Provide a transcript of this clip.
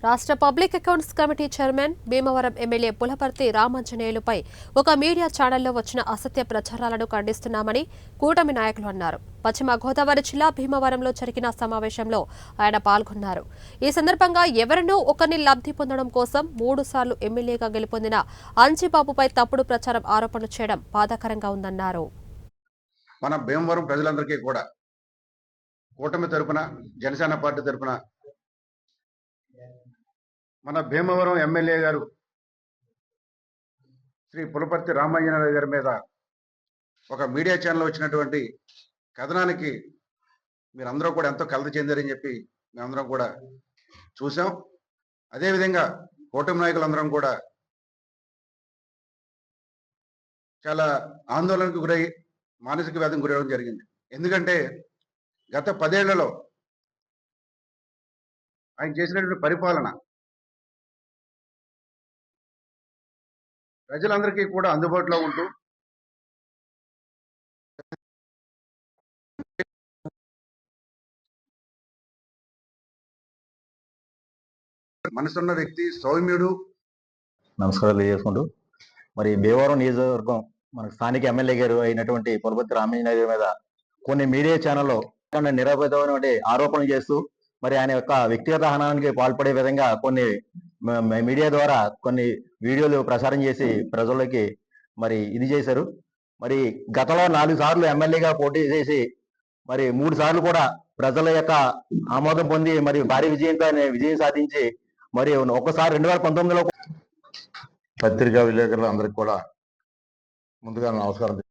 రాష్ట్ర public accounts committee chairman Bhimavaram MLA Pulaparthi రామాంజనేయులుపై ఒక మీడియా ఛానల్లో వచ్చిన అసత్య ప్రచారాలను ఖండిస్తున్నామని కూటమి నాయకులు అన్నారు. పశ్చిమ గోదావరి జిల్లా భీమవరంలో జరిగిన సమావేశంలో ఆయన పాల్గొన్నారు. ఈ సందర్భంగా ఎవరినో ఒకరిని లబ్ధి పొందడం కోసం 3 సార్లు ఎమ్మెల్యేగా గెలుపొందిన అంజిబాబుపై తప్పుడు ప్రచారం ఆరోపణలు చేయడం బాధాకరంగా ఉందన్నారు. మన భీమవరం ప్రజలందరికీ కూడా కూటమి తరపున జనసేన పార్టీ తరపున మన భీమవరం ఎమ్మెల్యే గారు శ్రీ పులపర్తి రామాంజనేయులు గారి మీద ఒక మీడియా ఛానల్ వచ్చినటువంటి కథనానికి మీరందరూ కూడా ఎంతో కలత చెందారని చెప్పి మేమందరం కూడా చూసాం. అదేవిధంగా కూటమి నాయకులందరం కూడా చాలా ఆందోళనకు గురై మానసిక వ్యాధికి గురవడం జరిగింది. ఎందుకంటే గత 10 ఏళ్లలో ఆయన చేసినటువంటి పరిపాలన ప్రజలందరికీ కూడా అందుబాటులో ఉంటూ మనసున్న వ్యక్తి, సౌమ్యుడు. నమస్కారాలు చేసుకుంటూ మరి భీమవరం నియోజకవర్గం మన స్థానిక ఎమ్మెల్యే గారు అయినటువంటి పులపర్తి రామాంజనేయులు గారి మీద కొన్ని మీడియా ఛానల్లో నిరవధికమైనటువంటి ఆరోపణలు చేస్తూ మరి ఆయన యొక్క వ్యక్తిగత హనానికి పాల్పడే విధంగా కొన్ని మీడియా ద్వారా కొన్ని వీడియోలు ప్రసారం చేసి ప్రజలకి మరి ఇది చేశారు. మరి గతంలో 4 సార్లు ఎమ్మెల్యేగా పోటీ చేసి మరి 3 సార్లు కూడా ప్రజల యొక్క ఆమోదం పొంది మరి భారీ విజయం సాధించి మరి ఒకసారి 2019లో పత్రికా విలేకరులు అందరికి కూడా ముందుగా నమస్కారం.